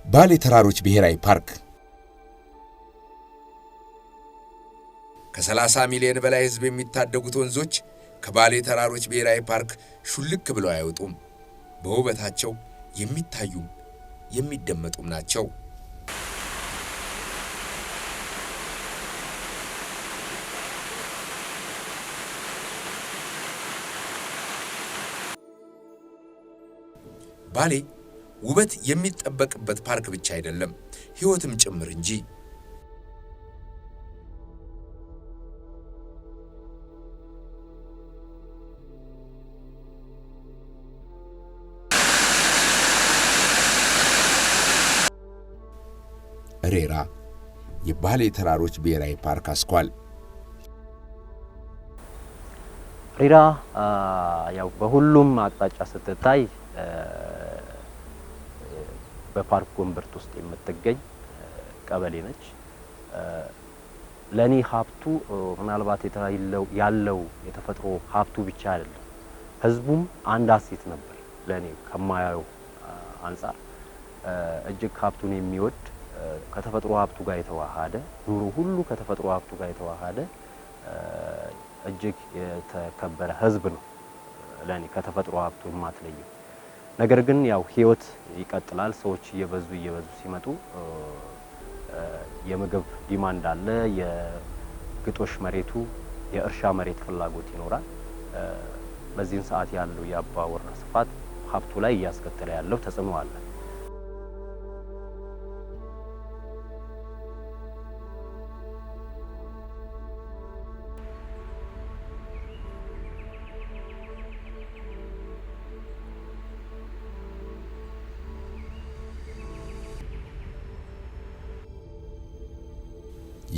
ባሌ ተራሮች ብሔራዊ ፓርክ ከ30 ሚሊዮን በላይ ሕዝብ የሚታደጉት ወንዞች ከባሌ ተራሮች ብሔራዊ ፓርክ ሹልክ ብለው አይወጡም። በውበታቸው የሚታዩም የሚደመጡም ናቸው። ባሌ ውበት የሚጠበቅበት ፓርክ ብቻ አይደለም፣ ሕይወትም ጭምር እንጂ። ሬራ የባሌ ተራሮች ብሔራዊ ፓርክ አስኳል። ሬራ ያው በሁሉም አቅጣጫ ስትታይ በፓርክ ወንበርት ውስጥ የምትገኝ ቀበሌ ነች። ለኔ ሀብቱ ምናልባት ያለው የተፈጥሮ ሀብቱ ብቻ አይደለም፣ ህዝቡም አንድ አሴት ነበር። ለኔ ከማያየው አንፃር እጅግ ሀብቱን የሚወድ ከተፈጥሮ ሀብቱ ጋር የተዋሃደ ኑሮ ሁሉ ከተፈጥሮ ሀብቱ ጋር የተዋሃደ እጅግ የተከበረ ህዝብ ነው። ለኔ ከተፈጥሮ ሀብቱ የማትለየው ነገር ግን ያው ህይወት ይቀጥላል። ሰዎች እየበዙ ሲመጡ የምግብ ዲማንድ አለ። የግጦሽ መሬቱ የእርሻ መሬት ፍላጎት ይኖራል። በዚህን ሰዓት ያለው የአባወራ ስፋት ሀብቱ ላይ እያስከተለ ያለው ተጽዕኖ አለ።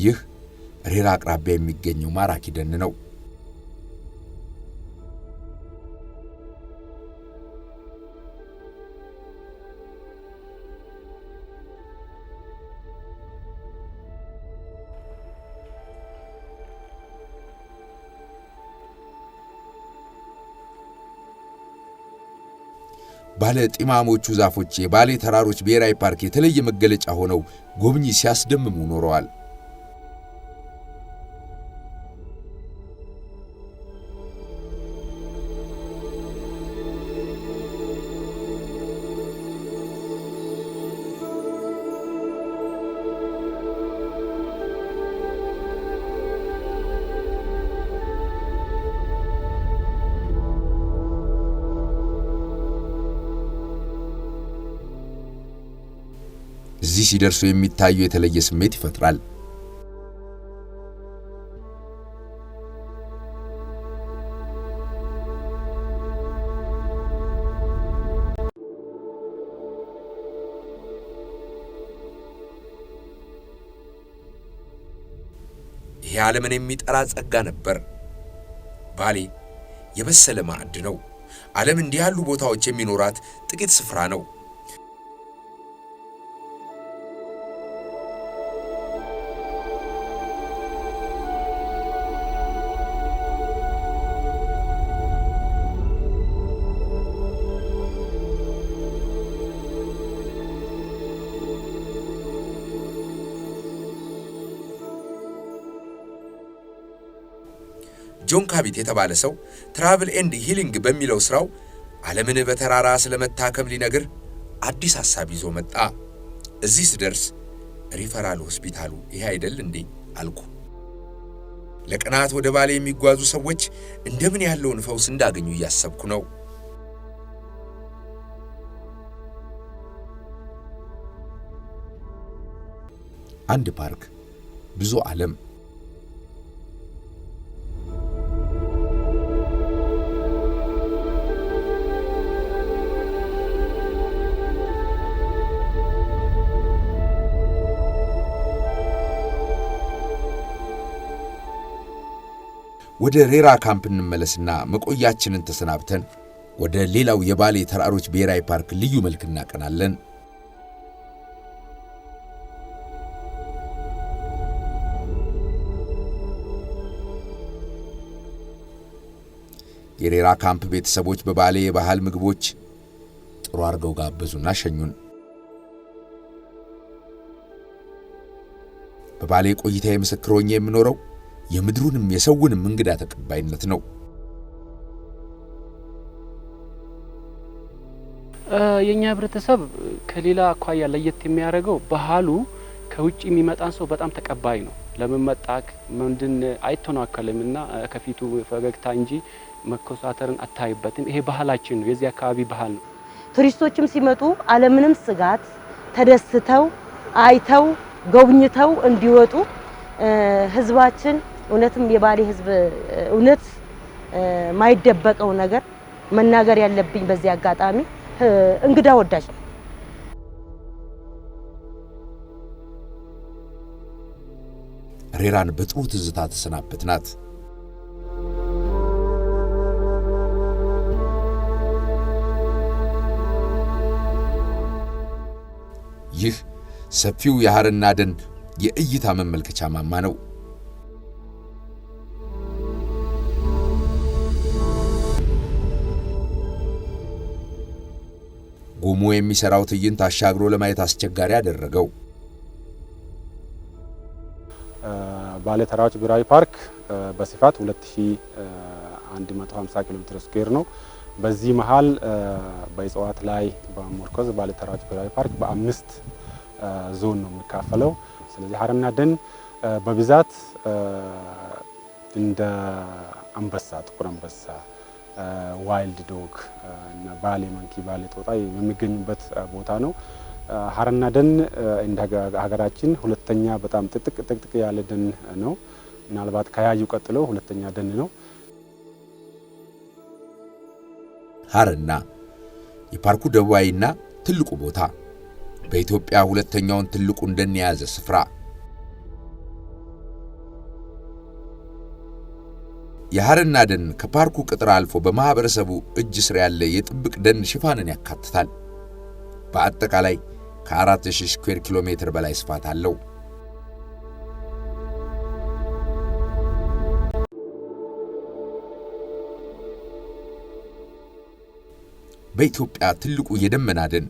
ይህ ሬራ አቅራቢያ የሚገኘው ማራኪ ደን ነው። ባለ ጢማሞቹ ዛፎች የባሌ ተራሮች ብሔራዊ ፓርክ የተለየ መገለጫ ሆነው ጎብኚ ሲያስደምሙ ኖረዋል። እዚህ ሲደርሱ የሚታየው የተለየ ስሜት ይፈጥራል። ይህ ዓለምን የሚጠራ ጸጋ ነበር። ባሌ የበሰለ ማዕድ ነው። ዓለም እንዲህ ያሉ ቦታዎች የሚኖራት ጥቂት ስፍራ ነው። ጆን ካቢት የተባለ ሰው ትራቭል ኤንድ ሂሊንግ በሚለው ስራው ዓለምን በተራራ ስለመታከም ሊነግር አዲስ ሐሳብ ይዞ መጣ። እዚህ ስደርስ ሪፈራል ሆስፒታሉ ይሄ አይደል እንዴ አልኩ። ለቀናት ወደ ባሌ የሚጓዙ ሰዎች እንደምን ያለውን ፈውስ እንዳገኙ እያሰብኩ ነው። አንድ ፓርክ ብዙ ዓለም። ወደ ሬራ ካምፕ እንመለስና መቆያችንን ተሰናብተን ወደ ሌላው የባሌ ተራሮች ብሔራዊ ፓርክ ልዩ መልክ እናቀናለን። የሬራ ካምፕ ቤተሰቦች በባሌ የባህል ምግቦች ጥሩ አድርገው ጋበዙና ሸኙን። በባሌ ቆይታዬ ምስክር ሆኜ የምኖረው የምድሩንም የሰውንም እንግዳ ተቀባይነት ነው። የኛ ህብረተሰብ ከሌላ አኳያ ለየት የሚያደርገው ባህሉ ከውጭ የሚመጣን ሰው በጣም ተቀባይ ነው። ለምን መጣክ ምንድን አይተናከልምና ከፊቱ ፈገግታ እንጂ መኮሳተርን አታይበትም። ይሄ ባህላችን ነው፣ የዚህ አካባቢ ባህል ነው። ቱሪስቶችም ሲመጡ አለምንም ስጋት ተደስተው አይተው ጎብኝተው እንዲወጡ ህዝባችን እውነትም የባሌ ህዝብ እውነት ማይደበቀው ነገር መናገር ያለብኝ በዚህ አጋጣሚ እንግዳ ወዳጅ ነው። ሬራን በጥሩ ትዝታ ተሰናበትናት። ይህ ሰፊው የሐርና ደን የእይታ መመልከቻ ማማ ነው። ጉሙ የሚሰራው ትዕይንት አሻግሮ ለማየት አስቸጋሪ ያደረገው ባሌ ተራሮች ብሔራዊ ፓርክ በስፋት 2150 ኪሎ ሜትር ስኩዌር ነው። በዚህ መሃል በእጽዋት ላይ በመመርኮዝ ባሌ ተራሮች ብሔራዊ ፓርክ በ5 ዞን ነው የሚካፈለው። ስለዚህ ሐርና ደን በብዛት እንደ አንበሳ፣ ጥቁር አንበሳ፣ ዋይልድ ዶግ እና ባሌ መንኪ፣ ባሌ ጦጣ የሚገኙበት ቦታ ነው። ሐርና ደን እንደ ሀገራችን ሁለተኛ በጣም ጥቅጥቅ ያለ ደን ነው። ምናልባት ከያዩ ቀጥሎ ሁለተኛ ደን ነው። ሐርና የፓርኩ ደቡባዊና ትልቁ ቦታ፣ በኢትዮጵያ ሁለተኛውን ትልቁን ደን የያዘ ስፍራ። የሐርና ደን ከፓርኩ ቅጥር አልፎ በማህበረሰቡ እጅ ስር ያለ የጥብቅ ደን ሽፋንን ያካትታል። በአጠቃላይ ከ4000 ስኩዌር ኪሎ ሜትር በላይ ስፋት አለው። በኢትዮጵያ ትልቁ የደመና ደን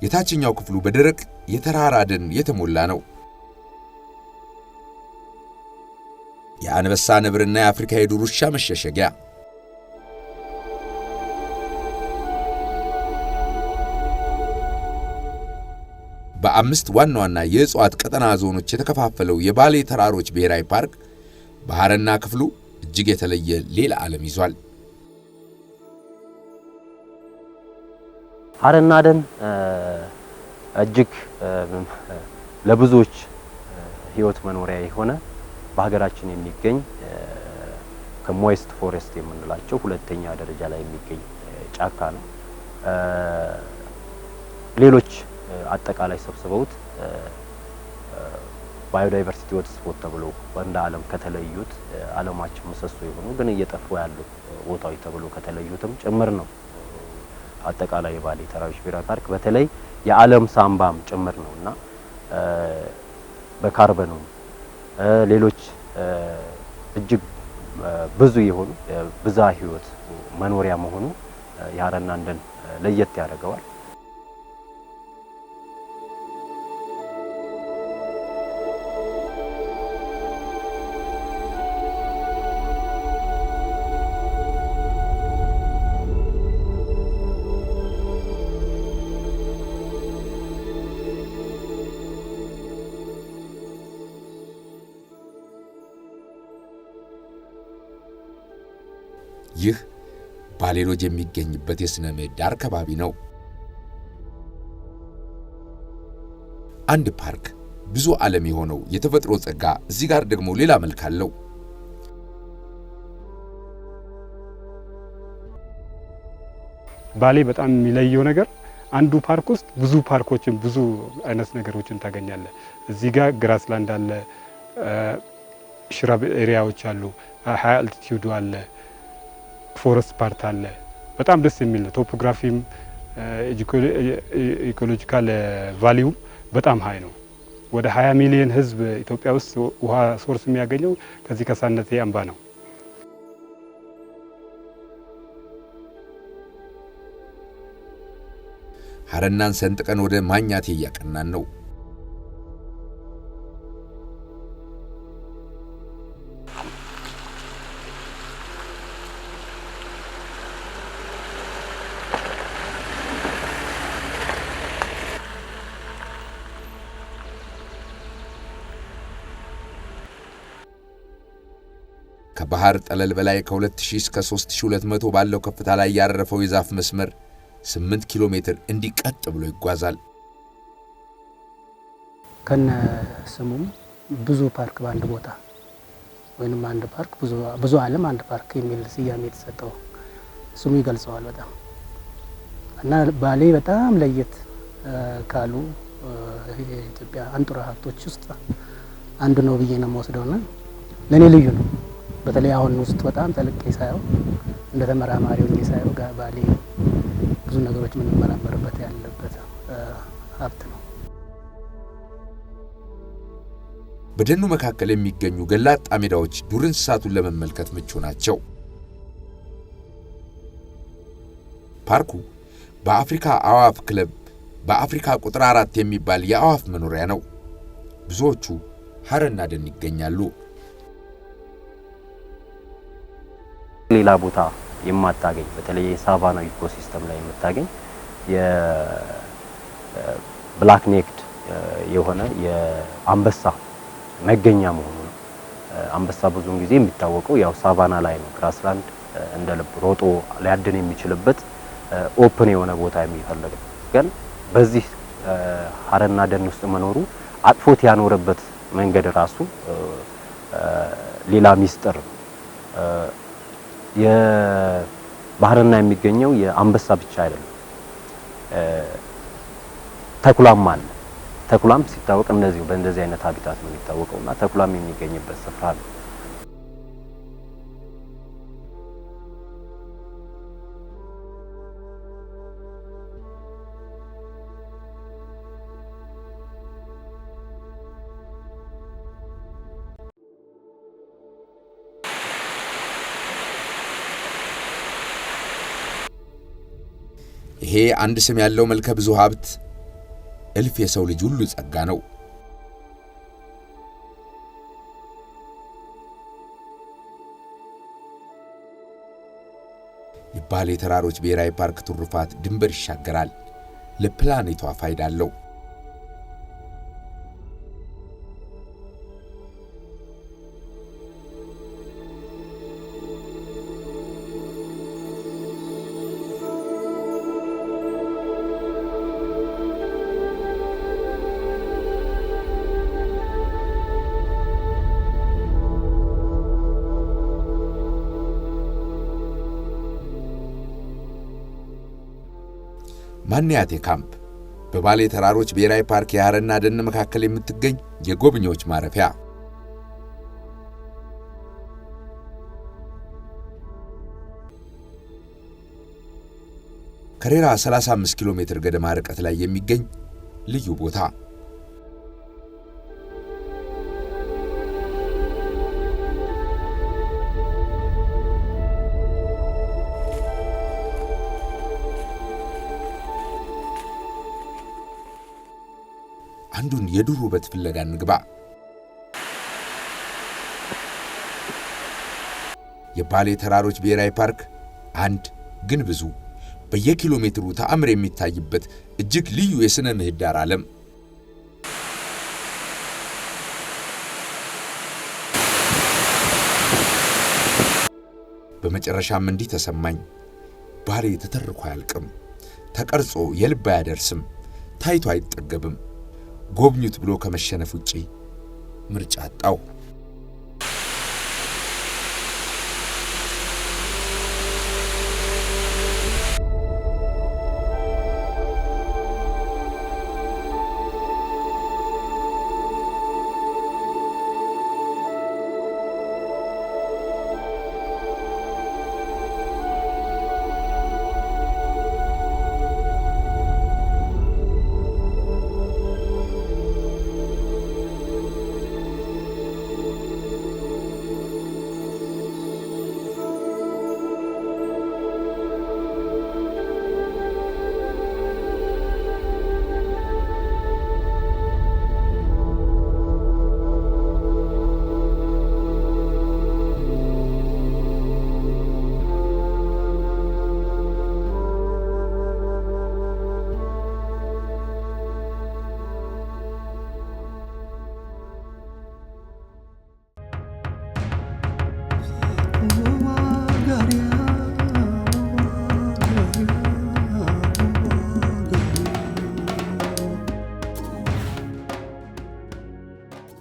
የታችኛው ክፍሉ በደረቅ የተራራ ደን የተሞላ ነው። የአንበሳ ነብርና የአፍሪካ የዱር ውሻ መሸሸጊያ። በ5 ዋና ዋና የእጽዋት ቀጠና ዞኖች የተከፋፈለው የባሌ ተራሮች ብሔራዊ ፓርክ በሐርና ክፍሉ እጅግ የተለየ ሌላ ዓለም ይዟል። ሐርና ደን እጅግ ለብዙዎች ህይወት መኖሪያ የሆነ በሀገራችን የሚገኝ ከሞይስት ፎሬስት የምንላቸው ሁለተኛ ደረጃ ላይ የሚገኝ ጫካ ነው። ሌሎች አጠቃላይ ሰብስበውት ባዮዳይቨርሲቲ ሆትስፖት ተብሎ እንደ ዓለም ከተለዩት ዓለማችን ምሰሶ የሆኑ ግን እየጠፉ ያሉ ቦታዎች ተብሎ ከተለዩትም ጭምር ነው። አጠቃላይ የባሌ ተራሮች ብሔራዊ ፓርክ በተለይ የዓለም ሳምባም ጭምር ነውና በካርበኑ ሌሎች እጅግ ብዙ የሆኑ ብዝሃ ህይወት መኖሪያ መሆኑ የሐርና ደን ለየት ያደርገዋል። ይህ ባሌ ሎጅ የሚገኝበት የሥነ ምህዳር ከባቢ ነው። አንድ ፓርክ ብዙ ዓለም የሆነው የተፈጥሮ ጸጋ እዚህ ጋር ደግሞ ሌላ መልክ አለው። ባሌ በጣም የሚለየው ነገር አንዱ ፓርክ ውስጥ ብዙ ፓርኮችን ብዙ አይነት ነገሮችን ታገኛለህ። እዚህ ጋር ግራስላንድ አለ፣ ሽራብ ኤሪያዎች አሉ፣ ሃይ አልቲቲዩድ አለ፣ ፎረስት ፓርት አለ። በጣም ደስ የሚል ነው። ቶፖግራፊም ኢኮሎጂካል ቫሊዩም በጣም ሃይ ነው። ወደ 20 ሚሊዮን ህዝብ ኢትዮጵያ ውስጥ ውሃ ሶርስ የሚያገኘው ከዚህ ከሳነቴ አምባ ነው። ሐረናን ሰንጥቀን ወደ ማኛቴ ያቀናን ነው። ከባህር ጠለል በላይ ከ2000 እስከ 3200 ባለው ከፍታ ላይ ያረፈው የዛፍ መስመር 8 ኪሎ ሜትር እንዲቀጥ ብሎ ይጓዛል። ከነ ስሙም ብዙ ፓርክ በአንድ ቦታ ወይንም አንድ ፓርክ ብዙ ዓለም አንድ ፓርክ የሚል ስያሜ የተሰጠው ስሙ ይገልጸዋል በጣም እና ባሌ በጣም ለየት ካሉ የኢትዮጵያ አንጡራ ሀብቶች ውስጥ አንዱ ነው ብዬ ነው የምወስደውና ለኔ ልዩ ነው። በተለይ አሁን ውስጥ በጣም ተልቄ ሳየው እንደ ተመራማሪው ሳየው ባሌ ብዙ ነገሮች የምንመራመርበት ያለበት ሀብት ነው። በደኑ መካከል የሚገኙ ገላጣ ሜዳዎች ዱር እንስሳቱን ለመመልከት ምቹ ናቸው። ፓርኩ በአፍሪካ አዋፍ ክለብ በአፍሪካ ቁጥር 4 የሚባል የአዋፍ መኖሪያ ነው። ብዙዎቹ ሐረና ደን ይገኛሉ። ሌላ ቦታ የማታገኝ በተለይ የሳቫና ኢኮሲስተም ላይ የምታገኝ የብላክ ኔክድ የሆነ የአንበሳ መገኛ መሆኑ ነው። አንበሳ ብዙውን ጊዜ የሚታወቀው ያው ሳቫና ላይ ነው። ግራስላንድ እንደ ልብ ሮጦ ሊያድን የሚችልበት ኦፕን የሆነ ቦታ የሚፈልግ ነው። ግን በዚህ ሐረና ደን ውስጥ መኖሩ አጥፎት ያኖረበት መንገድ ራሱ ሌላ ሚስጥር የባህርና የሚገኘው የአንበሳ ብቻ አይደለም፣ ተኩላም አለ። ተኩላም ሲታወቅ እንደዚሁ በእንደዚህ አይነት ሀቢታት ነው የሚታወቀውና ተኩላም የሚገኝበት ስፍራ ነው። ይሄ አንድ ስም ያለው መልከ ብዙ ሀብት እልፍ የሰው ልጅ ሁሉ ጸጋ ነው። የባሌ ተራሮች ብሔራዊ ፓርክ ትሩፋት ድንበር ይሻገራል፣ ለፕላኔቷ ፋይዳ አለው። ማንያቴ ካምፕ በባሌ ተራሮች ብሔራዊ ፓርክ የሐረና ደን መካከል የምትገኝ የጎብኚዎች ማረፊያ። ከሬራ 35 ኪሎ ሜትር ገደማ ርቀት ላይ የሚገኝ ልዩ ቦታ። አንዱን የዱር ውበት ፍለጋ እንግባ። የባሌ ተራሮች ብሔራዊ ፓርክ አንድ ግን ብዙ በየኪሎ ሜትሩ ተአምር የሚታይበት እጅግ ልዩ የስነ ምህዳር ዓለም። በመጨረሻም እንዲህ ተሰማኝ። ባሌ ተተርኮ አያልቅም፣ ተቀርጾ የልብ አያደርስም፣ ታይቶ አይጠገብም። ጎብኙት ብሎ ከመሸነፍ ውጪ ምርጫ አጣው።